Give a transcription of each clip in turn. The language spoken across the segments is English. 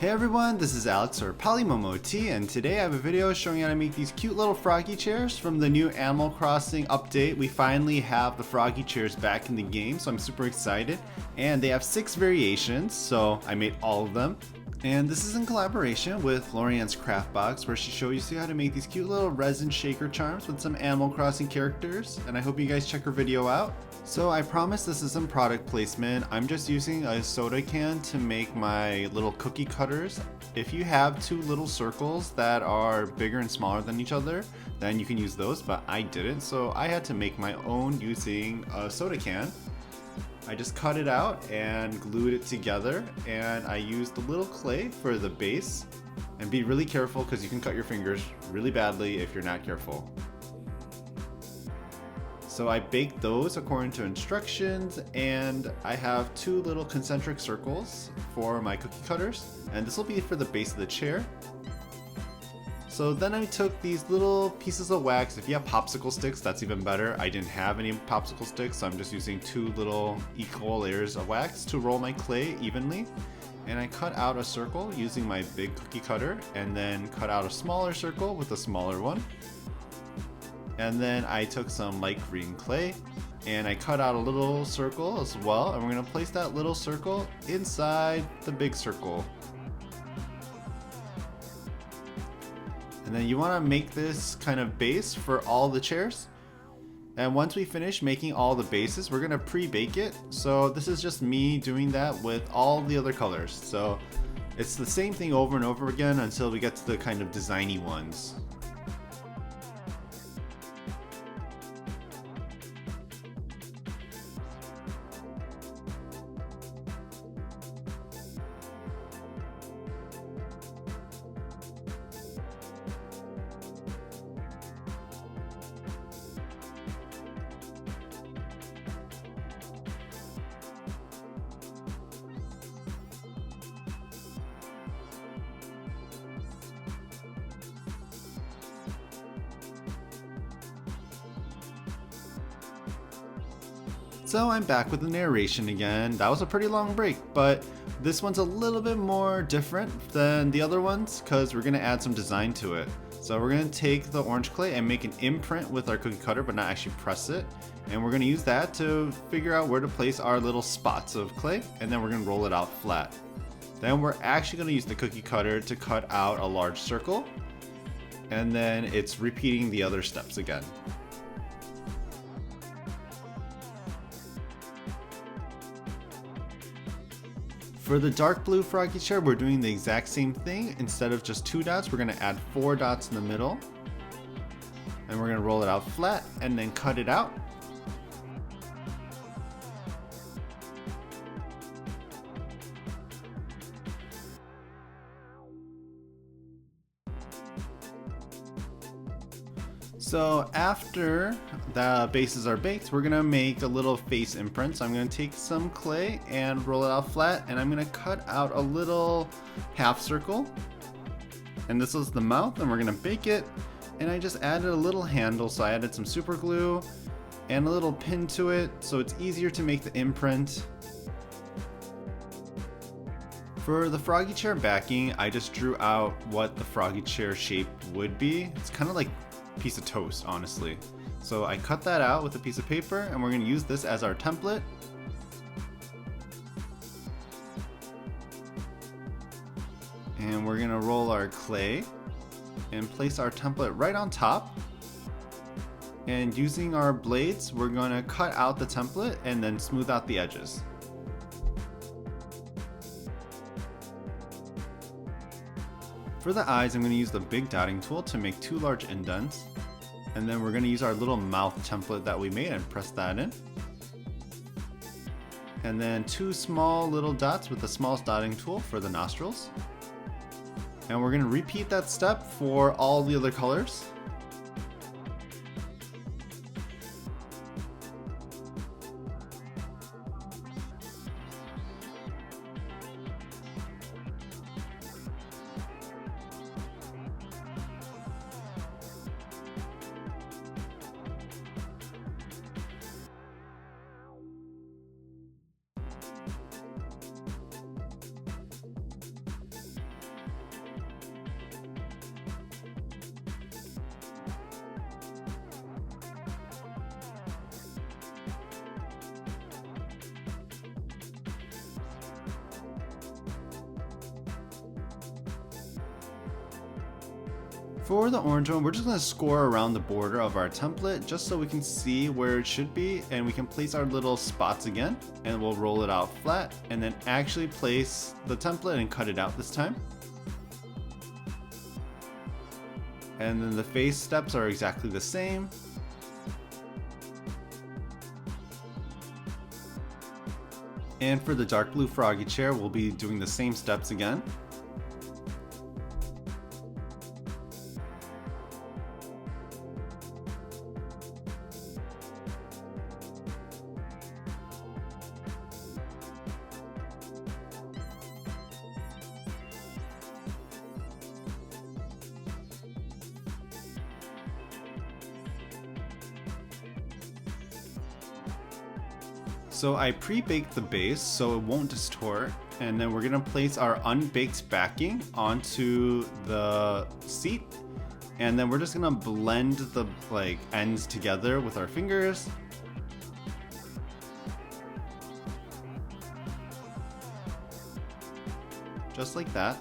Hey everyone, this is Alex or PolymomoTea, and today I have a video showing how to make these cute little froggy chairs from the new Animal Crossing update. We finally have the froggy chairs back in the game, so I'm super excited. And they have 6 variations, so I made all of them. And this is in collaboration with Lorianne's Craft Box, where she shows you how to make these cute little resin shaker charms with some Animal Crossing characters, and I hope you guys check her video out. So I promise this isn't product placement. I'm just using a soda can to make my little cookie cutters. If you have 2 little circles that are bigger and smaller than each other, then you can use those, but I didn't, so I had to make my own using a soda can. I just cut it out and glued it together, and I used a little clay for the base. And be really careful because you can cut your fingers really badly if you're not careful. So I baked those according to instructions, and I have 2 little concentric circles for my cookie cutters, and this will be for the base of the chair. So then I took these little pieces of wax. If you have popsicle sticks, that's even better. I didn't have any popsicle sticks, so I'm just using 2 little equal layers of wax to roll my clay evenly. And I cut out a circle using my big cookie cutter, and then cut out a smaller circle with a smaller one. And then I took some light green clay and I cut out a little circle as well, and we're going to place that little circle inside the big circle. And then you want to make this kind of base for all the chairs. And once we finish making all the bases, we're going to pre-bake it. So this is just me doing that with all the other colors. So it's the same thing over and over again until we get to the kind of designy ones. So I'm back with the narration again. That was a pretty long break, but this one's a little bit more different than the other ones because we're gonna add some design to it. So we're gonna take the orange clay and make an imprint with our cookie cutter, but not actually press it. And we're gonna use that to figure out where to place our little spots of clay, and then we're gonna roll it out flat. Then we're actually gonna use the cookie cutter to cut out a large circle, and then it's repeating the other steps again. For the dark blue froggy chair, we're doing the exact same thing. Instead of just 2 dots, we're going to add 4 dots in the middle. And we're going to roll it out flat and then cut it out. So after the bases are baked, we're gonna make a little face imprint. So I'm gonna take some clay and roll it out flat, and I'm gonna cut out a little half circle. And this is the mouth, and we're gonna bake it. And I just added a little handle, so I added some super glue and a little pin to it, so it's easier to make the imprint. For the froggy chair backing, I just drew out what the froggy chair shape would be. It's kind of like piece of toast, honestly. So I cut that out with a piece of paper, and we're going to use this as our template. And we're going to roll our clay and place our template right on top. And using our blades, we're going to cut out the template and then smooth out the edges. For the eyes, I'm going to use the big dotting tool to make 2 large indents. And then we're going to use our little mouth template that we made and press that in. And then 2 small little dots with the smallest dotting tool for the nostrils. And we're going to repeat that step for all the other colors. For the orange one, we're just going to score around the border of our template just so we can see where it should be, and we can place our little spots again, and we'll roll it out flat and then actually place the template and cut it out this time. And then the face steps are exactly the same. And for the dark blue Froggy Chair, we'll be doing the same steps again. So I pre-baked the base so it won't distort, and then we're gonna place our unbaked backing onto the seat, and then we're just gonna blend the ends together with our fingers. Just like that.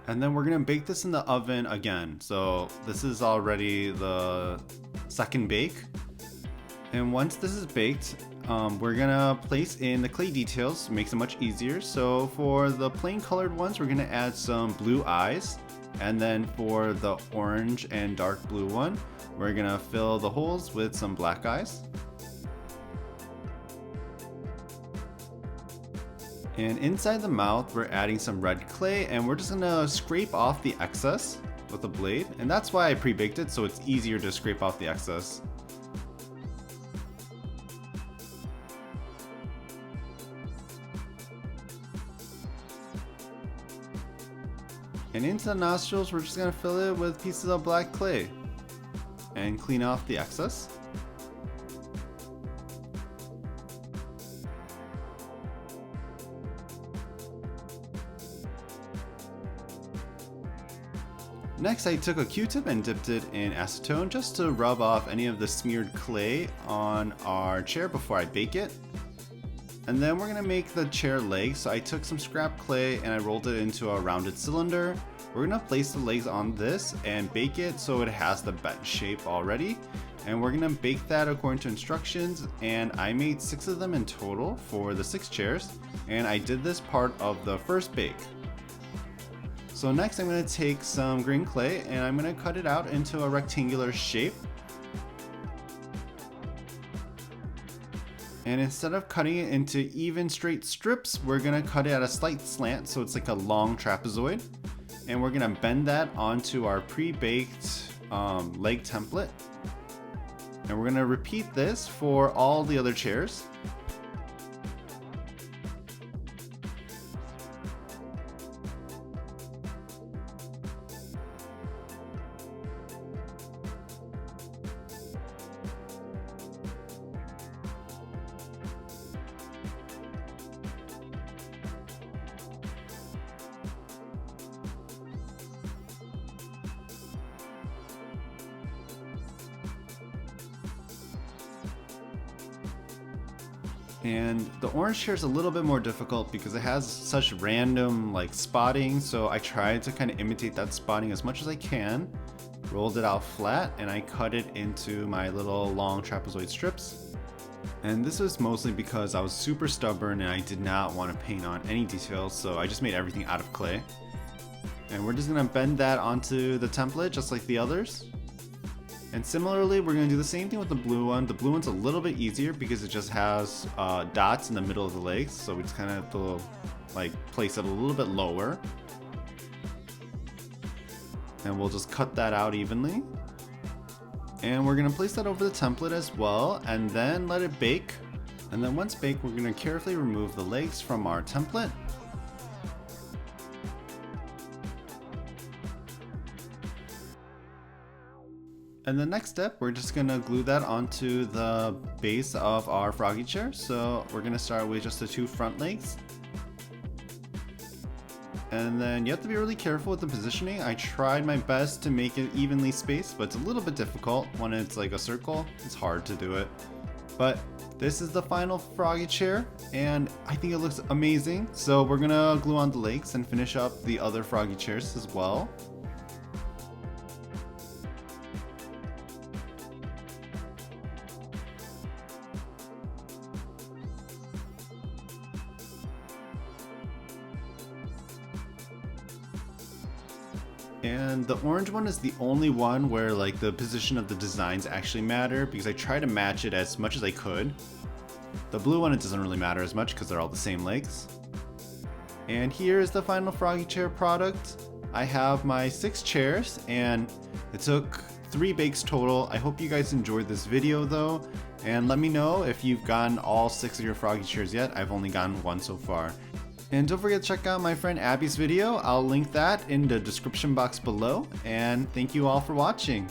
And then we're gonna bake this in the oven again. So this is already the second bake. And once this is baked, we're gonna place in the clay details, makes it much easier. So for the plain colored ones, we're gonna add some blue eyes. And then for the orange and dark blue one, we're gonna fill the holes with some black eyes. And inside the mouth, we're adding some red clay, and we're just gonna scrape off the excess with a blade. And that's why I pre-baked it, so it's easier to scrape off the excess. And into the nostrils, we're just gonna fill it with pieces of black clay and clean off the excess. Next, I took a Q-tip and dipped it in acetone just to rub off any of the smeared clay on our chair before I bake it. And then we're gonna make the chair legs. So I took some scrap clay and I rolled it into a rounded cylinder. We're gonna place the legs on this and bake it so it has the bent shape already. And we're gonna bake that according to instructions. And I made 6 of them in total for the 6 chairs. And I did this part of the first bake. So next I'm gonna take some green clay and I'm gonna cut it out into a rectangular shape. And instead of cutting it into even straight strips, we're gonna cut it at a slight slant so it's like a long trapezoid. And we're gonna bend that onto our pre-baked leg template. And we're gonna repeat this for all the other chairs. And the orange chair is a little bit more difficult because it has such random spotting, so I tried to kind of imitate that spotting as much as I can. Rolled it out flat and I cut it into my little long trapezoid strips. And this was mostly because I was super stubborn and I did not want to paint on any details, so I just made everything out of clay. And we're just gonna bend that onto the template just like the others. And similarly, we're going to do the same thing with the blue one. The blue one's a little bit easier because it just has dots in the middle of the legs. So we just kind of have to place it a little bit lower. And we'll just cut that out evenly. And we're going to place that over the template as well and then let it bake. And then once baked, we're going to carefully remove the legs from our template. And the next step, we're just gonna glue that onto the base of our Froggy Chair. So we're gonna start with just the 2 front legs. And then you have to be really careful with the positioning. I tried my best to make it evenly spaced, but it's a little bit difficult when it's like a circle. It's hard to do it. But this is the final Froggy Chair, and I think it looks amazing. So we're gonna glue on the legs and finish up the other Froggy Chairs as well. And the orange one is the only one where like the position of the designs actually matter, because I try to match it as much as I could. The blue one, it doesn't really matter as much because they're all the same legs. And here is the final Froggy Chair product. I have my 6 chairs and it took 3 bakes total. I hope you guys enjoyed this video though, and let me know if you've gotten all 6 of your Froggy Chairs yet. I've only gotten 1 so far. And don't forget to check out my friend Abby's video. I'll link that in the description box below. And thank you all for watching.